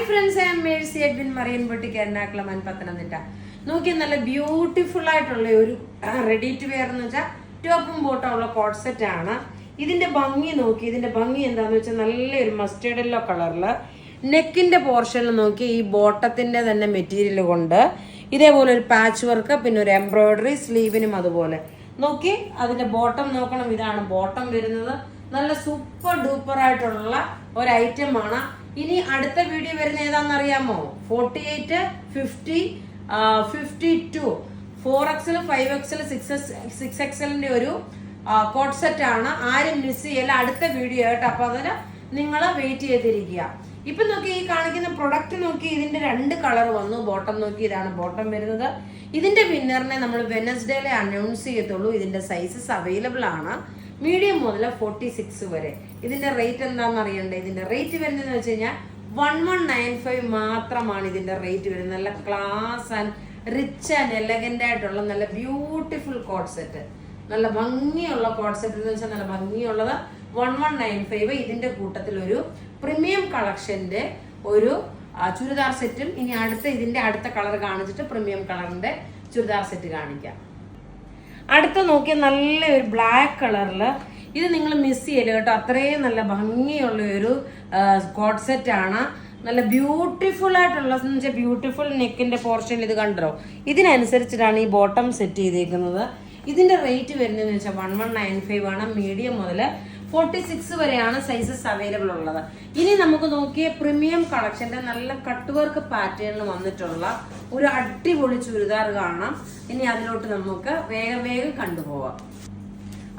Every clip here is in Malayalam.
friends, I am Mercy Edwin Marine Boutique Ernakulam and Pathanamthitta. നോക്കിയാൽ നല്ല ബ്യൂട്ടിഫുൾ ആയിട്ടുള്ള ഒരു റെഡി ടു വെയർ എന്ന് വെച്ചാൽ ടോപ്പും ബോട്ടം ഉള്ള കോട്ട് സെറ്റ് ആണ്. ഇതിന്റെ ഭംഗി നോക്കി, ഇതിന്റെ ഭംഗി എന്താന്ന് വെച്ചാൽ നല്ലൊരു മസ്റ്റേർഡ് യെല്ലോ കളറിൽ നെക്കിന്റെ പോർഷനിൽ നോക്കി ഈ ബോട്ടത്തിന്റെ തന്നെ മെറ്റീരിയൽ കൊണ്ട് ഇതേപോലെ ഒരു പാച്ച് വർക്ക്, പിന്നെ ഒരു എംബ്രോയിഡറി സ്ലീവിനും അതുപോലെ നോക്കി. അതിന്റെ ബോട്ടം നോക്കണം, ഇതാണ് ബോട്ടം വരുന്നത്. നല്ല സൂപ്പർ ഡൂപ്പർ ആയിട്ടുള്ള ഒരു ഐറ്റം ആണ്. ഇനി അടുത്ത വീഡിയോ വരുന്ന ഏതാണെന്നറിയാമോ? 48, 50, 52, 4XL, 5XL, 6XL ഒരു കോട്ട് സെറ്റ് ആണ്. ആരും മിസ് ചെയ്യല്ല, അടുത്ത വീഡിയോ ആയിട്ട്. അപ്പൊ അതിന് നിങ്ങൾ വെയിറ്റ് ചെയ്തിരിക്കുക. ഇപ്പൊ നോക്കി, ഈ കാണിക്കുന്ന പ്രൊഡക്റ്റ് നോക്കി, ഇതിന്റെ 2 കളർ വന്നു. ബോട്ടം നോക്കി, ഇതാണ് ബോട്ടം വരുന്നത്. ഇതിന്റെ വിന്നറിനെ നമ്മൾ വെനസ്ഡേയിലെ അനൗൺസ് ചെയ്യത്തുള്ളൂ. ഇതിന്റെ സൈസസ് അവൈലബിൾ ആണ്, മീഡിയം മുതൽ 46 വരെ. ഇതിന്റെ റേറ്റ് എന്താണെന്ന് അറിയണ്ടേ? ഇതിന്റെ റേറ്റ് വരുന്നതെന്ന് വെച്ച് കഴിഞ്ഞാൽ 1195 മാത്രമാണ് ഇതിന്റെ റേറ്റ് വരുന്നത്. നല്ല class and rich and elegant ആയിട്ടുള്ള നല്ല ബ്യൂട്ടിഫുൾ കോട്ട് സെറ്റ്, നല്ല ഭംഗിയുള്ള കോട്ട് സെറ്റ് എന്ന് വെച്ചാൽ നല്ല ഭംഗിയുള്ളത് 1195. ഇതിന്റെ കൂട്ടത്തിൽ ഒരു പ്രീമിയം കളക്ഷന്റെ ഒരു ചുരിദാർ സെറ്റും, ഇനി ഇതിന്റെ അടുത്ത കളർ കാണിച്ചിട്ട് പ്രീമിയം കളറിന്റെ ചുരിദാർ സെറ്റ് കാണിക്കാം. അടുത്ത നോക്കിയാൽ നല്ല ഒരു ബ്ലാക്ക് കളറിൽ, ഇത് നിങ്ങൾ മിസ് ചെയ്യല് കേട്ടോ, അത്രയും നല്ല ഭംഗിയുള്ള ഒരു കോട്ട് സെറ്റ് ആണ്. നല്ല ബ്യൂട്ടിഫുൾ ആയിട്ടുള്ള ബ്യൂട്ടിഫുൾ നെക്കിന്റെ പോർഷൻ ഇത് കണ്ടോ. ഇതിനനുസരിച്ചിട്ടാണ് ഈ ബോട്ടം സെറ്റ് ചെയ്തേക്കുന്നത്. ഇതിന്റെ റേറ്റ് വരുന്നതെന്ന് വെച്ചാൽ 1195 ആണ്, മീഡിയം മുതൽ 46 വരെയാണ് സൈസസ് അവൈലബിൾ ഉള്ളത്. ഇനി നമുക്ക് നോക്കിയ പ്രീമിയം കളക്ഷന്റെ നല്ല കട്ട് വർക്ക് പാറ്റേണിൽ വന്നിട്ടുള്ള ഒരു അടിപൊളി ചുരിദാർ കാണാം. ഇനി അതിലോട്ട് നമുക്ക് വേഗം കണ്ടുപോവാം.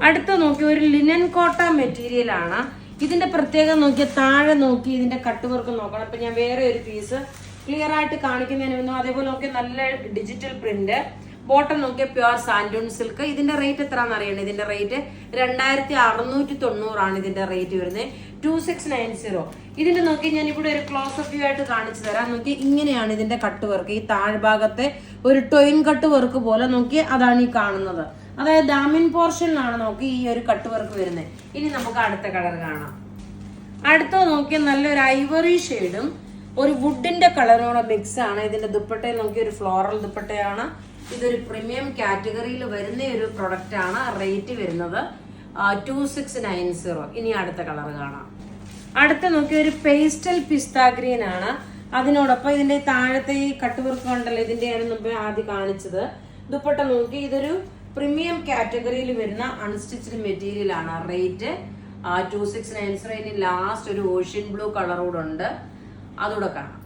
അടുത്ത നോക്കി ഒരു ലിനൻ കോട്ട മെറ്റീരിയൽ ആണ്. ഇതിന്റെ പ്രത്യേകം നോക്കിയ താഴെ നോക്കി ഇതിന്റെ കട്ട് വർക്ക് നോക്കണം. ഇപ്പൊ ഞാൻ വേറെ ഒരു പീസ് ക്ലിയർ ആയിട്ട് കാണിക്കുന്നതിന് അതേപോലെ നോക്കിയ നല്ല ഡിജിറ്റൽ പ്രിന്റ്. ബോട്ടം നോക്കിയ പ്യുവർ സാൻഡൂൺ സിൽക്ക്. ഇതിന്റെ റേറ്റ് എത്രയാണെന്ന് അറിയണേ? ഇതിന്റെ റേറ്റ് 2690 ആണ് ഇതിന്റെ റേറ്റ് വരുന്നത്. 2690. ഇതിന്റെ നോക്കി ഞാൻ ഇവിടെ ഒരു ക്ലോസ് അപ്പ് വ്യൂ ആയിട്ട് കാണിച്ചു തരാം. നോക്കി, ഇങ്ങനെയാണ് ഇതിന്റെ കട്ട് വർക്ക്. ഈ താഴ്ഭാഗത്തെ ഒരു ടൊയിൻ കട്ട് വർക്ക് പോലെ നോക്കി, അതാണ് ഈ കാണുന്നത്. അതായത് ഡാമിൻ പോർഷനിലാണ് നോക്കി ഈ ഒരു കട്ട് വർക്ക് വരുന്നത്. ഇനി നമുക്ക് അടുത്ത കളർ കാണാം. അടുത്ത നോക്കിയ നല്ലൊരു ഐവറി ഷെയ്ഡും ഒരു വുഡിന്റെ കളറോടെ മിക്സ് ആണ്. ഇതിന്റെ ദുപ്പട്ടയിൽ നോക്കി ഒരു ഫ്ലോറൽ ദുപ്പട്ടയാണ്. ഇതൊരു പ്രീമിയം കാറ്റഗറിയിൽ വരുന്ന ഒരു പ്രൊഡക്റ്റ് ആണ്. റേറ്റ് വരുന്നത് 2690. ഇനി അടുത്ത കളർ കാണാം. അടുത്ത നോക്കി ഒരു പേസ്റ്റൽ പിസ്ത ഗ്രീൻ ആണ്. അതിനോടൊപ്പം ഇതിന്റെ താഴത്തെ ഈ കട്ട് വർക്ക് ഉണ്ടല്ലോ, ഇതിന്റെയാണ് മുമ്പ് ആദ്യം കാണിച്ചത്. ദുപ്പട്ട നോക്കി, ഇതൊരു പ്രീമിയം കാറ്റഗറിയിൽ വരുന്ന അൺസ്റ്റിച്ച്ഡ് മെറ്റീരിയൽ ആണ്. റേറ്റ് 2690. ഇനി ലാസ്റ്റ് ഒരു ഓഷ്യൻ ബ്ലൂ കളറോട് ഉണ്ട്, അതുകൂടെ കാണാം.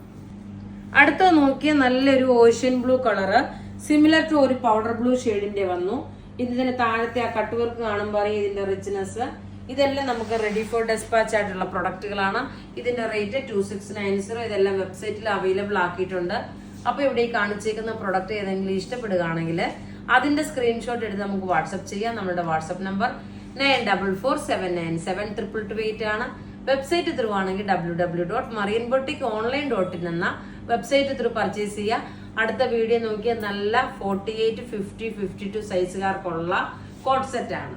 അടുത്ത നോക്കിയ നല്ലൊരു ocean blue colour, similar to ഒരു പൗഡർ ബ്ലൂ ഷെയ്ഡിന്റെ വന്നു. ഇതിന്റെ താഴത്തെ ആ കട്ട് വർക്ക് കാണുമ്പോൾ അറിയാം ഇതിന്റെ റിച്ച്നെസ്. ഇതെല്ലാം നമുക്ക് റെഡി ഫോർ ഡെസ്പാച്ച് ആയിട്ടുള്ള പ്രൊഡക്റ്റുകളാണ്. ഇതിന്റെ റേറ്റ് 2690. ഇതെല്ലാം വെബ്സൈറ്റിൽ അവൈലബിൾ ആക്കിയിട്ടുണ്ട്. അപ്പൊ ഇവിടെ ഈ കാണിച്ചേക്കുന്ന പ്രൊഡക്റ്റ് ഏതെങ്കിലും ഇഷ്ടപ്പെടുകയാണെങ്കിൽ അതിന്റെ സ്ക്രീൻഷോട്ട് എടുത്ത് നമുക്ക് വാട്സ്ആപ്പ് ചെയ്യാം. നമ്മുടെ വാട്സ്ആപ്പ് നമ്പർ 9447972228 ആണ്. വെബ്സൈറ്റ് ത്രൂ ആണെങ്കിൽ www.marianboutique.online.in എന്ന വെബ്സൈറ്റ് ത്രൂ പർച്ചേസ് ചെയ്യുക. അടുത്ത വീഡിയോ നോക്കിയാൽ നല്ല 48, 50, 52 സൈസുകാർക്കുള്ള കോട്ട് സെറ്റ് ആണ്.